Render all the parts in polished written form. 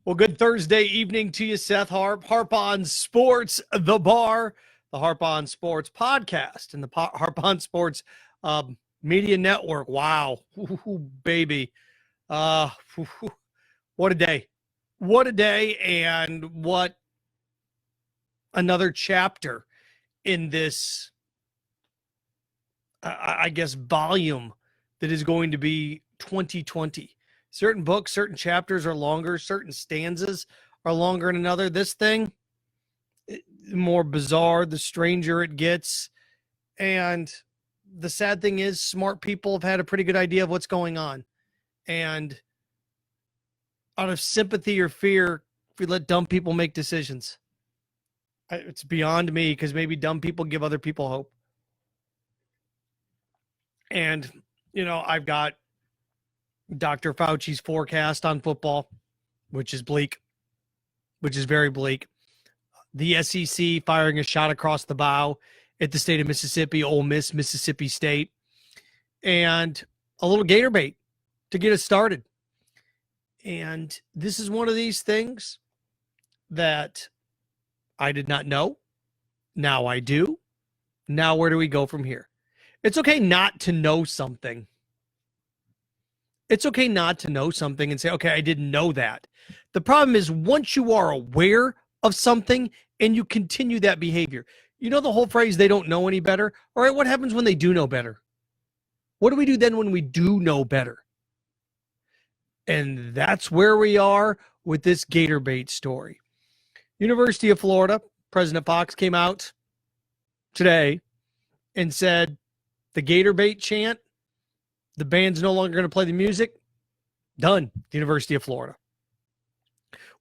Well, good Thursday evening to you, Seth Harp. Harp on Sports, The Bar, the Harp on Sports podcast, and the Harp on Sports Media Network. Wow. Ooh, baby. Uh, what a day. What a day, and what another chapter in this, I guess, volume that is going to be 2020. Certain books, certain chapters are longer, certain stanzas are longer than another. This thing, the more bizarre, the stranger it gets. And the sad thing is, smart people have had a pretty good idea of what's going on. And out of sympathy or fear, we let dumb people make decisions. It's beyond me, because maybe dumb people give other people hope. And, I've got Dr. Fauci's forecast on football, which is bleak, which is very bleak. The SEC firing a shot across the bow at the state of Mississippi, Ole Miss, Mississippi State, and a little Gator Bait to get us started. And this is one of these things that I did not know. Now I do. Now where do we go from here? It's okay not to know something. It's okay not to know something and say, okay, I didn't know that. The problem is, once you are aware of something and you continue that behavior, the whole phrase, they don't know any better. All right, what happens when they do know better? What do we do then when we do know better? And that's where we are with this Gator Bait story. University of Florida, President Fox came out today and said the Gator Bait chant, the band's no longer going to play the music. Done. The University of Florida.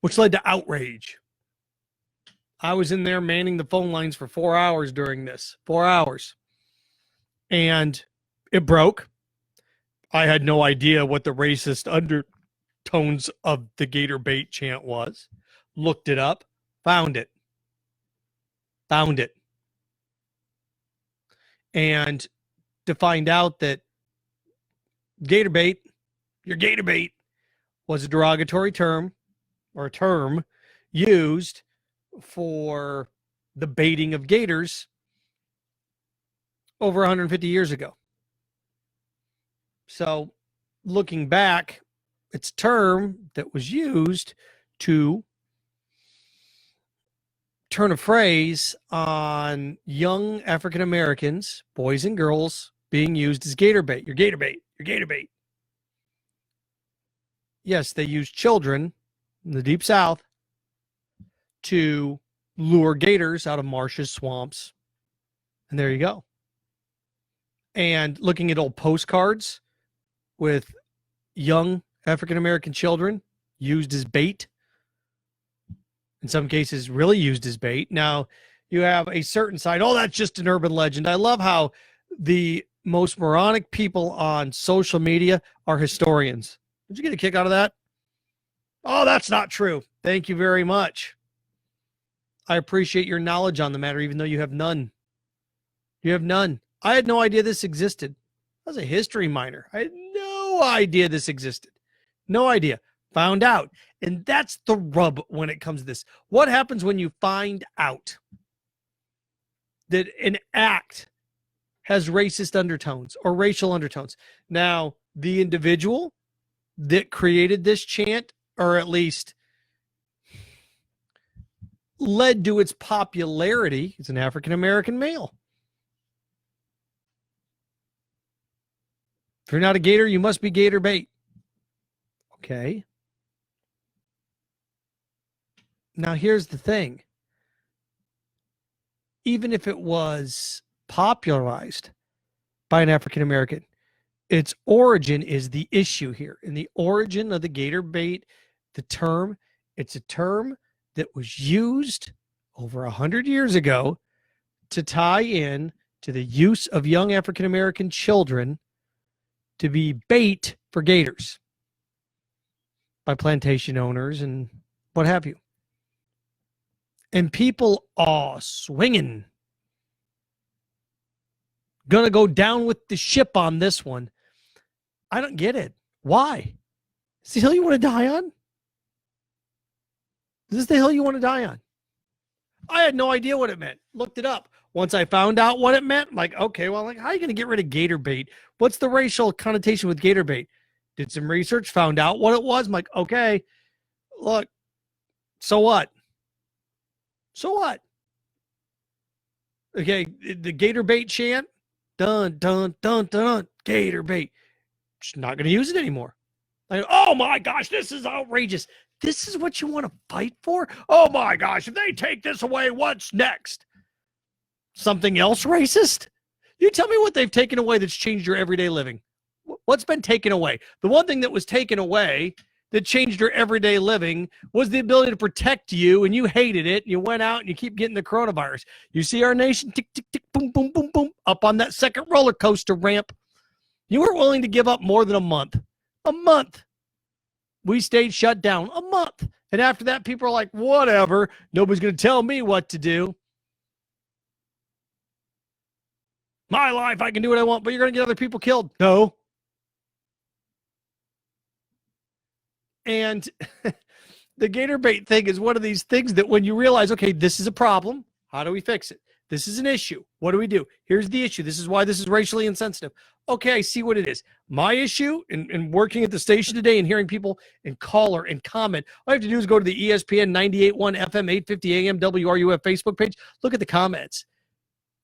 Which led to outrage. I was in there manning the phone lines for 4 hours during this. 4 hours. And it broke. I had no idea what the racist undertones of the Gator Bait chant was. Looked it up. Found it. And to find out that Gator Bait, your Gator Bait, was a derogatory term, or a term used for the baiting of gators over 150 years ago. So, looking back, it's a term that was used to turn a phrase on young African Americans, boys and girls, being used as Gator Bait. Your Gator Bait. Your Gator Bait. Yes, they use children in the Deep South to lure gators out of marshes, swamps. And there you go. And looking at old postcards with young African-American children used as bait. In some cases, really used as bait. Now, you have a certain side. Oh, that's just an urban legend. I love how the most moronic people on social media are historians. Did you get a kick out of that? Oh, that's not true. Thank you very much. I appreciate your knowledge on the matter, even though you have none. You have none. I had no idea this existed. I was a history minor. I had no idea this existed. No idea. Found out. And that's the rub when it comes to this. What happens when you find out that an act has racist undertones or racial undertones? Now, the individual that created this chant, or at least led to its popularity, is an African-American male. If you're not a gator, you must be Gator Bait. Okay. Now, here's the thing. Even if it was popularized by an African-American, its origin is the issue here. And the origin of the Gator Bait, the term, it's a term that was used over 100 years ago to tie in to the use of young African-American children to be bait for gators by plantation owners and what have you. And people are swinging. Gonna go down with the ship on this one. I don't get it. Why? Is the hill you want to die on? Is this the hill you want to die on? I had no idea what it meant. Looked it up. Once I found out what it meant, I'm like, okay, well, like, how are you going to get rid of gator bait? What's the racial connotation with gator bait? Did some research, found out what it was. I'm like, okay, look, so what? So what? Okay, the gator bait chant, dun, dun, dun, dun, gator bait. Just not going to use it anymore. Like, oh my gosh, this is outrageous. This is what you want to fight for? Oh my gosh, if they take this away, what's next? Something else racist? You tell me what they've taken away that's changed your everyday living. What's been taken away? The one thing that was taken away that changed your everyday living was the ability to protect you, and you hated it. You went out and you keep getting the coronavirus. You see our nation tick, tick, tick, boom, boom, boom, boom, up on that second roller coaster ramp. You weren't willing to give up more than a month. A month. We stayed shut down a month. And after that, people are like, whatever. Nobody's going to tell me what to do. My life, I can do what I want, but you're going to get other people killed. No. And the gator bait thing is one of these things that when you realize, okay, this is a problem, how do we fix it? This is an issue. What do we do? Here's the issue. This is why this is racially insensitive. Okay, I see what it is. My issue in working at the station today and hearing people and caller and comment, all I have to do is go to the ESPN 98.1 FM 850 AM WRUF Facebook page. Look at the comments.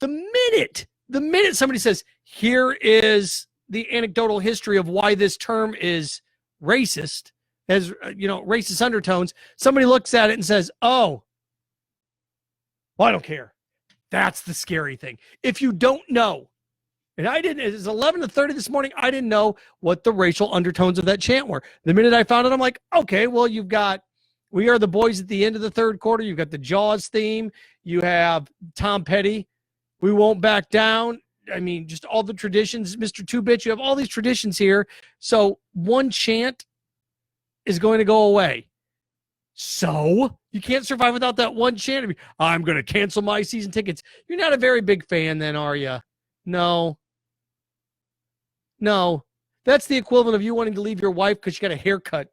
The minute somebody says, here is the anecdotal history of why this term is racist, has, racist undertones, somebody looks at it and says, oh, well, I don't care. That's the scary thing. If you don't know, and I didn't, it was 11:30 this morning, I didn't know what the racial undertones of that chant were. The minute I found it, I'm like, okay, well, you've got We Are the Boys at the end of the third quarter. You've got the Jaws theme. You have Tom Petty, We Won't Back Down. I mean, just all the traditions, Mr. Two-Bit. You have all these traditions here. So one chant is going to go away. So you can't survive without that one chant. I'm going to cancel my season tickets. You're not a very big fan then, are you? No. That's the equivalent of you wanting to leave your wife because she got a haircut.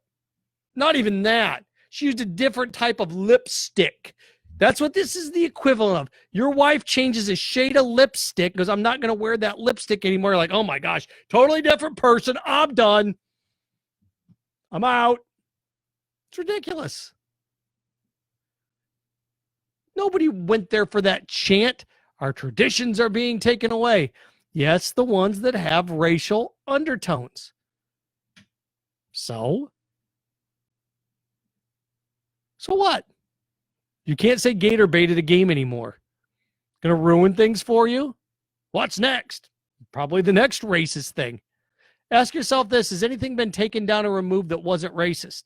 Not even that. She used a different type of lipstick. That's what this is the equivalent of. Your wife changes a shade of lipstick because I'm not going to wear that lipstick anymore. You're like, oh my gosh, totally different person. I'm done. I'm out. It's ridiculous. Nobody went there for that chant. Our traditions are being taken away. Yes, the ones that have racial undertones. So what? You can't say gator bait at a game anymore. Going to ruin things for you? What's next? Probably the next racist thing. Ask yourself this, has anything been taken down or removed that wasn't racist?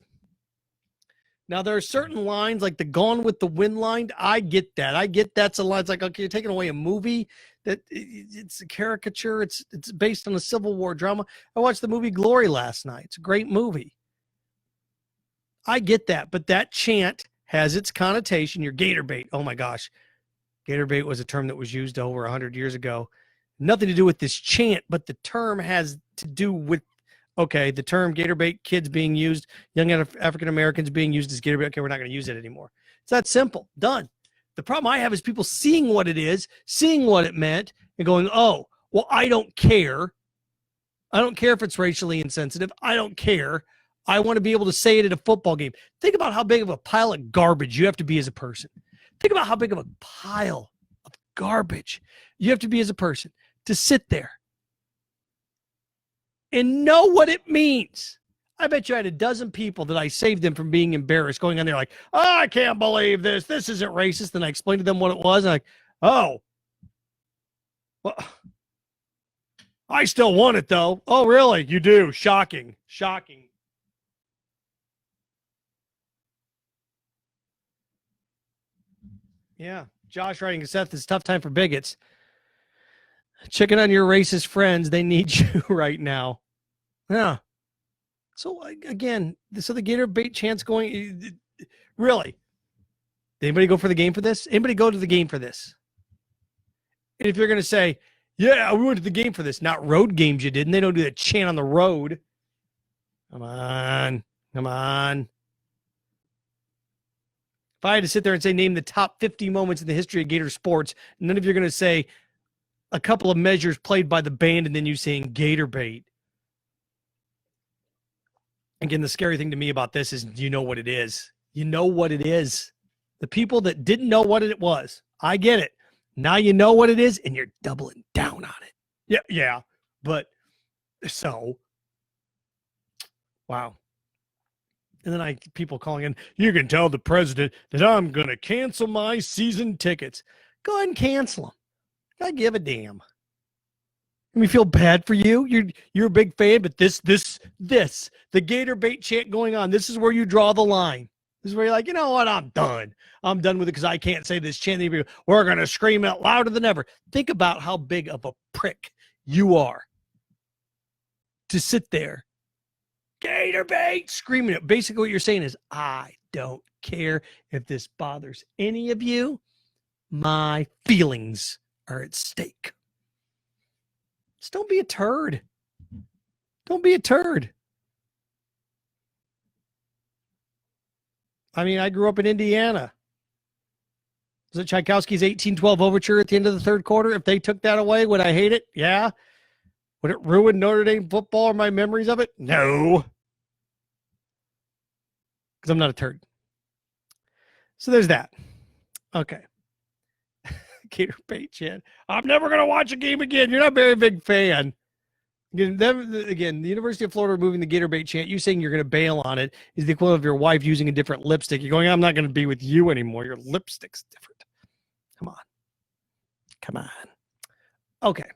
Now, there are certain lines like the Gone with the Wind line. I get that. That's a line. It's like, okay, you're taking away a movie that it's a caricature. It's based on a Civil War drama. I watched the movie Glory last night. It's a great movie. I get that. But that chant has its connotation. Your gator bait. Oh, my gosh. Gator bait was a term that was used over 100 years ago. Nothing to do with this chant, but the term has to do with, okay, the term gator bait, kids being used, young African Americans being used as gator bait. Okay, we're not going to use it anymore. It's that simple. Done. The problem I have is people seeing what it is, seeing what it meant, and going, oh, well, I don't care. I don't care if it's racially insensitive. I don't care. I want to be able to say it at a football game. Think about how big of a pile of garbage you have to be as a person. Think about how big of a pile of garbage you have to be as a person to sit there and know what it means. I bet you I had a dozen people that I saved them from being embarrassed, going on there like, oh, I can't believe this. This isn't racist. And I explained to them what it was. And like, oh, well, I still want it though. Oh, really? You do? Shocking. Yeah. Josh writing, Seth, it's a tough time for bigots. Checking on your racist friends. They need you right now. Yeah. So again, so the gator bait chance going, really? Did anybody go for the game for this? Anybody go to the game for this? And if you're going to say, yeah, we went to the game for this, not road games you did, and they don't do that chant on the road. Come on. If I had to sit there and say, name the top 50 moments in the history of Gator sports, none of you are going to say a couple of measures played by the band and then you saying Gator Bait. Again, the scary thing to me about this is you know what it is. You know what it is. The people that didn't know what it was, I get it. Now you know what it is and you're doubling down on it. Yeah. But so, wow. And then people calling in, you can tell the president that I'm going to cancel my season tickets. Go ahead and cancel them. I give a damn. Let me feel bad for you. You're a big fan, but this, the Gator Bait chant going on, this is where you draw the line. This is where you're like, you know what? I'm done. I'm done with it because I can't say this chant. We're going to scream out louder than ever. Think about how big of a prick you are to sit there. Gator Bait, screaming it. Basically what you're saying is, I don't care if this bothers any of you. My feelings are at stake. Just don't be a turd. Don't be a turd. I mean, I grew up in Indiana. Was it Tchaikovsky's 1812 overture at the end of the third quarter? If they took that away, would I hate it? Yeah. Would it ruin Notre Dame football or my memories of it? No. Because I'm not a turd. So there's that. Okay. Gator Bait chant. I'm never going to watch a game again. You're not a very big fan. Again, the University of Florida removing the Gator Bait chant, you saying you're going to bail on it is the equivalent of your wife using a different lipstick. You're going, I'm not going to be with you anymore. Your lipstick's different. Come on. Okay.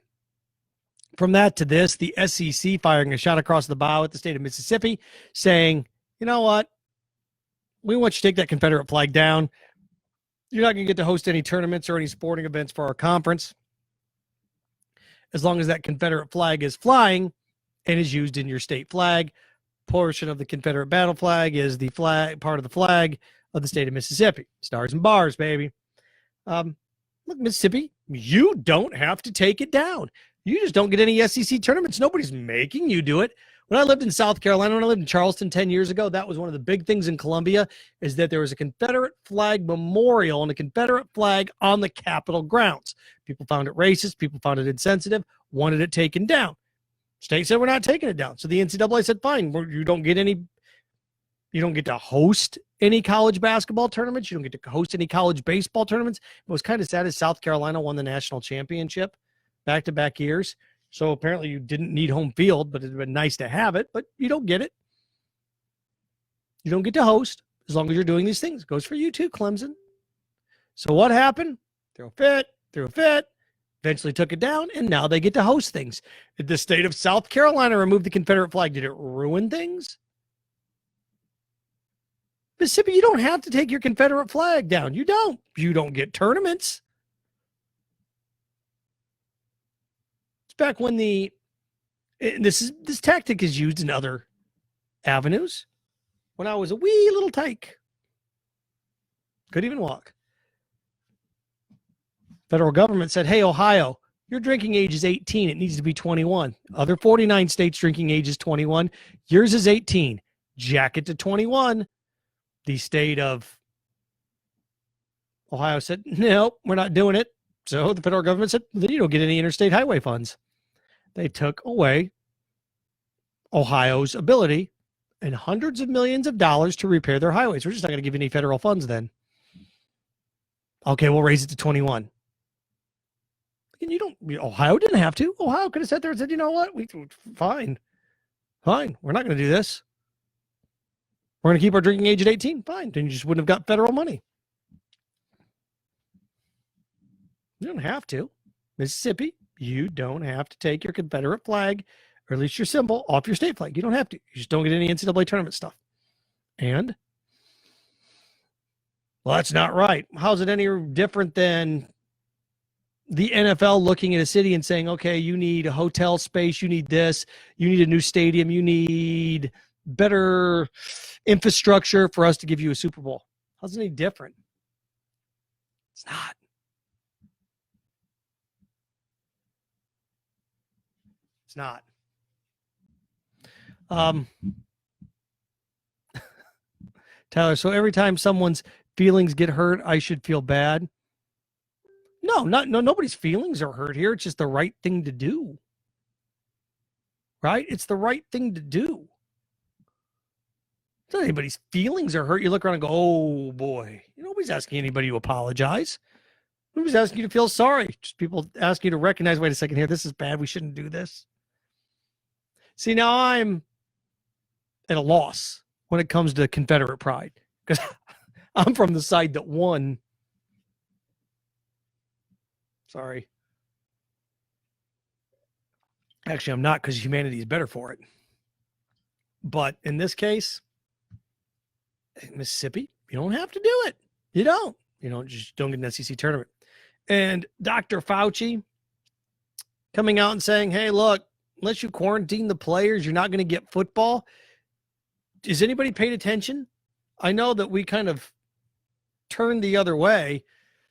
From that to this, the SEC firing a shot across the bow at the state of Mississippi, saying, you know what? We want you to take that Confederate flag down. You're not going to get to host any tournaments or any sporting events for our conference as long as that Confederate flag is flying and is used in your state flag. Portion of the Confederate battle flag is the flag, part of the flag of the state of Mississippi. Stars and bars, baby. Look, Mississippi, you don't have to take it down. You just don't get any SEC tournaments. Nobody's making you do it. When I lived in South Carolina, when I lived in Charleston 10 years ago, that was one of the big things in Columbia is that there was a Confederate flag memorial and a Confederate flag on the Capitol grounds. People found it racist. People found it insensitive, wanted it taken down. State said, we're not taking it down. So the NCAA said, fine, you don't get to host any college basketball tournaments. You don't get to host any college baseball tournaments. What was kind of sad is South Carolina won the national championship back-to-back years. So apparently you didn't need home field, but it'd been nice to have it, but you don't get it. You don't get to host as long as you're doing these things. It goes for you too, Clemson. So what happened? Threw a fit, eventually took it down, and now they get to host things. Did the state of South Carolina remove the Confederate flag? Did it ruin things? Mississippi, you don't have to take your Confederate flag down. You don't. You don't get tournaments. Back when this tactic is used in other avenues. When I was a wee little tyke, couldn't even walk. Federal government said, hey, Ohio, your drinking age is 18. It needs to be 21. Other 49 states drinking age is 21. Yours is 18. Jack it to 21. The state of Ohio said, no, we're not doing it. So the federal government said, then you don't get any interstate highway funds. They took away Ohio's ability and hundreds of millions of dollars to repair their highways. We're just not going to give any federal funds then. Okay, we'll raise it to 21. And Ohio didn't have to. Ohio could have sat there and said, you know what? Fine. We're not going to do this. We're going to keep our drinking age at 18. Fine. Then you just wouldn't have got federal money. You don't have to. Mississippi, you don't have to take your Confederate flag, or at least your symbol, off your state flag. You don't have to. You just don't get any NCAA tournament stuff. And, well, that's not right. How's it any different than the NFL looking at a city and saying, okay, you need a hotel space, you need this, you need a new stadium, you need better infrastructure for us to give you a Super Bowl? How's it any different? It's not. Not. Tyler, so every time someone's feelings get hurt, I should feel bad. No, nobody's feelings are hurt here. It's just the right thing to do. Right? It's the right thing to do. It's not anybody's feelings are hurt. You look around and go, oh boy. Nobody's asking anybody to apologize. Nobody's asking you to feel sorry. Just people ask you to recognize, wait a second here, this is bad. We shouldn't do this. See, now I'm at a loss when it comes to Confederate pride because I'm from the side that won. Sorry. Actually, I'm not, because humanity is better for it. But in this case, Mississippi, you don't have to do it. You don't. Just don't get an SEC tournament. And Dr. Fauci coming out and saying, hey, look, unless you quarantine the players, you're not going to get football. Is anybody paid attention? I know that we kind of turned the other way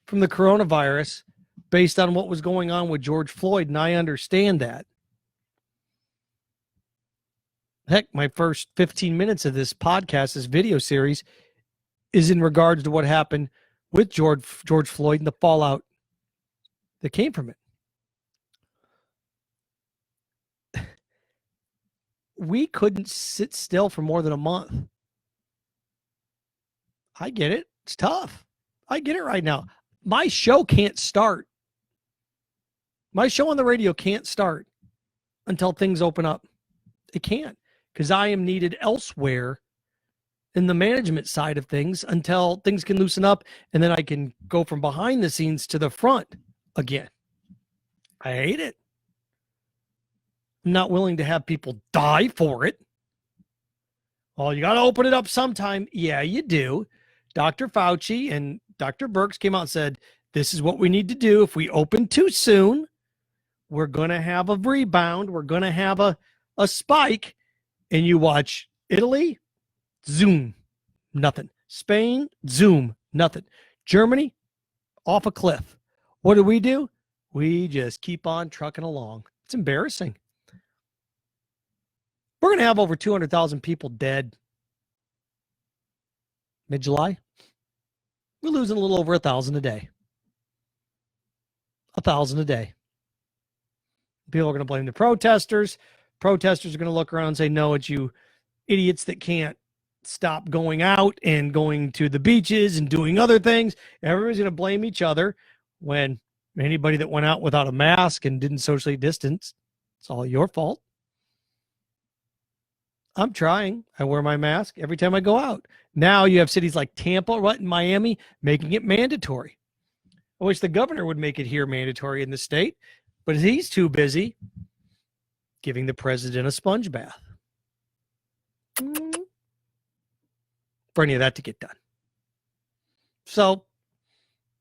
from the coronavirus based on what was going on with George Floyd, and I understand that. Heck, my first 15 minutes of this podcast, this video series, is in regards to what happened with George Floyd and the fallout that came from it. We couldn't sit still for more than a month. I get it. It's tough. I get it right now. My show can't start. My show on the radio can't start until things open up. It can't, because I am needed elsewhere in the management side of things until things can loosen up, and then I can go from behind the scenes to the front again. I hate it. I'm not willing to have people die for it. Well, you got to open it up sometime. Yeah, you do. Dr. Fauci and Dr. Birx came out and said, this is what we need to do. If we open too soon, we're going to have a rebound. We're going to have a spike. And you watch Italy, zoom, nothing. Spain, zoom, nothing. Germany, off a cliff. What do? We just keep on trucking along. It's embarrassing. We're going to have over 200,000 people dead mid-July. We're losing a little over 1,000 a day. 1,000 a day. People are going to blame the protesters. Protesters are going to look around and say, no, it's you idiots that can't stop going out and going to the beaches and doing other things. Everybody's going to blame each other when anybody that went out without a mask and didn't socially distance, it's all your fault. I'm trying. I wear my mask every time I go out. Now you have cities like Tampa, and Miami making it mandatory. I wish the governor would make it here mandatory in the state, but he's too busy giving the president a sponge bath for any of that to get done. So,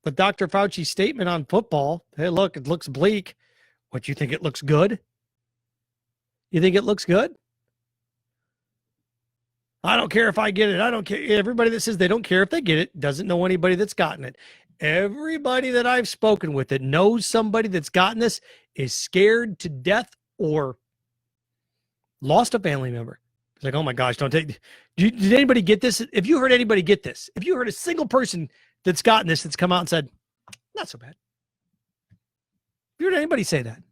but Dr. Fauci's statement on football, hey, look, it looks bleak. What, you think it looks good? You think it looks good? I don't care if I get it. I don't care. Everybody that says they don't care if they get it doesn't know anybody that's gotten it. Everybody that I've spoken with that knows somebody that's gotten this is scared to death or lost a family member. It's like, oh my gosh, don't take. Did anybody get this? If you heard anybody get this, if you heard a single person that's gotten this that's come out and said, not so bad. If you heard anybody say that?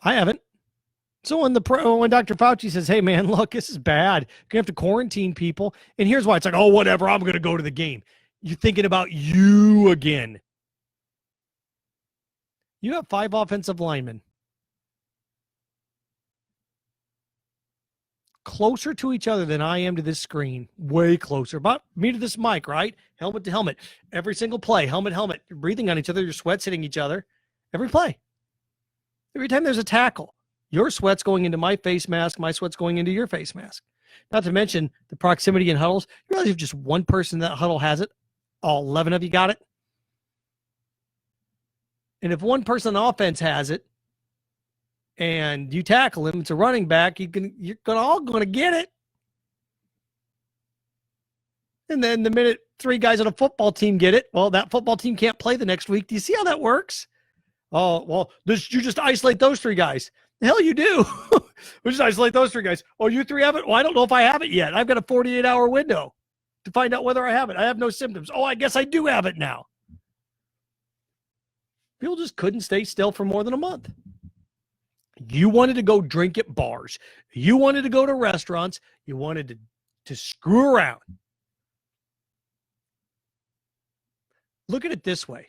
I haven't. So when Dr. Fauci says, hey, man, look, this is bad. You're going to have to quarantine people. And here's why. It's like, oh, whatever. I'm going to go to the game. You're thinking about you again. You have 5 offensive linemen. Closer to each other than I am to this screen. Way closer. About me to this mic, right? Helmet to helmet. Every single play. Helmet, helmet. You're breathing on each other. Your sweat's hitting each other. Every play. Every time there's a tackle. Your sweat's going into my face mask. My sweat's going into your face mask. Not to mention the proximity in huddles. You realize if just one person in that huddle has it, all 11 of you got it? And if one person on offense has it and you tackle him, it's a running back, you're all going to get it. And then the minute 3 guys on a football team get it, well, that football team can't play the next week. Do you see how that works? Oh, well, you just isolate those 3 guys. The hell you do. Which is isolate those three guys. Oh, you three have it? Well, I don't know if I have it yet. I've got a 48-hour window to find out whether I have it. I have no symptoms. Oh, I guess I do have it now. People just couldn't stay still for more than a month. You wanted to go drink at bars. You wanted to go to restaurants. You wanted to screw around. Look at it this way.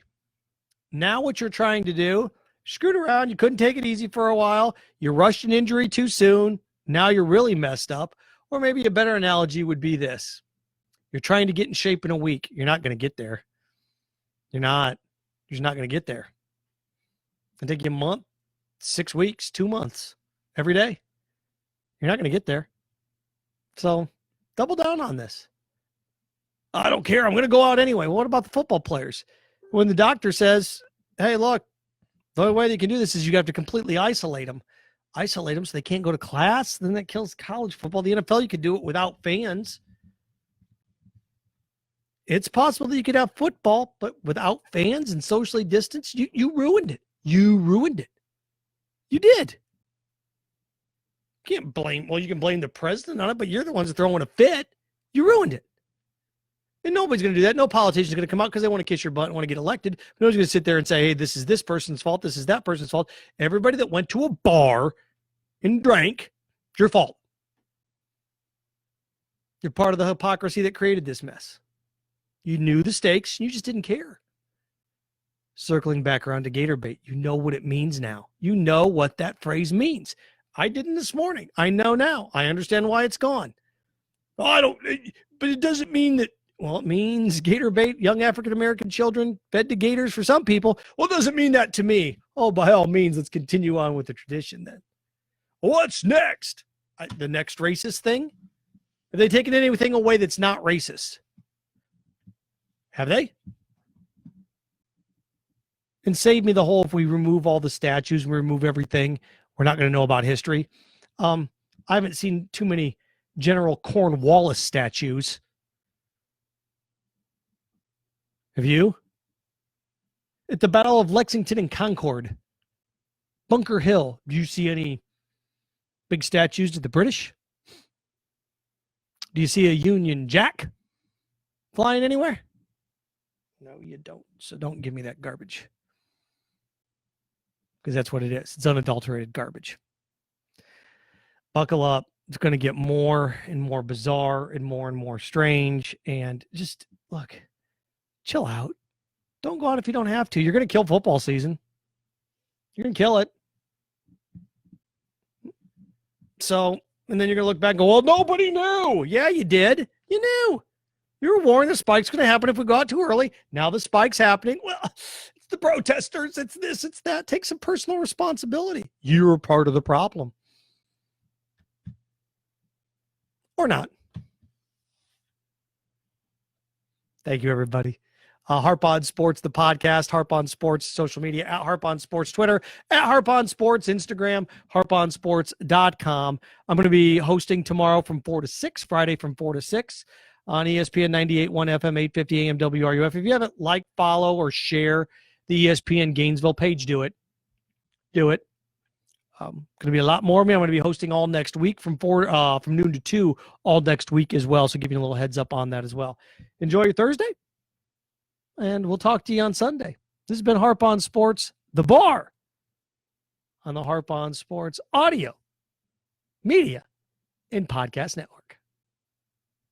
Now what you're trying to do, screwed around. You couldn't take it easy for a while. You rushed an injury too soon. Now you're really messed up. Or maybe a better analogy would be this. You're trying to get in shape in a week. You're not going to get there. You're not. You're just not going to get there. It'll take you a month, 6 weeks, 2 months, every day. You're not going to get there. So double down on this. I don't care. I'm going to go out anyway. Well, what about the football players? When the doctor says, hey, look, the only way they can do this is you have to completely isolate them. Isolate them so they can't go to class. Then that kills college football. The NFL, you could do it without fans. It's possible that you could have football, but without fans and socially distanced, you ruined it. You ruined it. You did. You can't blame, well, you can blame the president on it, but you're the ones that throwing a fit. You ruined it. And nobody's going to do that. No politician's going to come out because they want to kiss your butt and want to get elected. Nobody's going to sit there and say, hey, this is this person's fault. This is that person's fault. Everybody that went to a bar and drank, it's your fault. You're part of the hypocrisy that created this mess. You knew the stakes. You just didn't care. Circling back around to Gator Bait, you know what it means now. You know what that phrase means. I didn't this morning. I know now. I understand why it's gone. Oh, I don't, but it doesn't mean that. Well, it means Gator Bait, young African-American children fed to gators for some people. Well, it doesn't mean that to me. Oh, by all means, let's continue on with the tradition then. What's next? The next racist thing? Have they taken anything away that's not racist? Have they? And save me the whole, if we remove all the statues and remove everything, we're not going to know about history. I haven't seen too many General Cornwallis statues. Have you? At the Battle of Lexington and Concord, Bunker Hill, do you see any big statues to the British? Do you see a Union Jack flying anywhere? No, you don't. So don't give me that garbage. Because that's what it is. It's unadulterated garbage. Buckle up. It's going to get more and more bizarre and more strange. And just, look, chill out. Don't go out if you don't have to. You're going to kill football season. You're going to kill it. So, and then you're going to look back and go, well, nobody knew. Yeah, you did. You knew. You were warned the spike's going to happen if we go out too early. Now the spike's happening. Well, it's the protesters. It's this, it's that. Take some personal responsibility. You're part of the problem. Or not. Thank you, everybody. Harp on Sports, the podcast, Harp on Sports, social media, at Harp on Sports, Twitter, at Harp on Sports, Instagram, harponsports.com. I'm going to be hosting tomorrow from 4 to 6, Friday from 4 to 6 on ESPN 98.1 FM, 850 AM WRUF. If you haven't liked, follow, or share the ESPN Gainesville page, do it. Do it. Going to be a lot more of me. I'm going to be hosting all next week from noon to 2 all next week as well. So give you a little heads up on that as well. Enjoy your Thursday, and we'll talk to you on Sunday. This has been Harp on Sports, the bar on the Harp on Sports audio, media, and podcast network.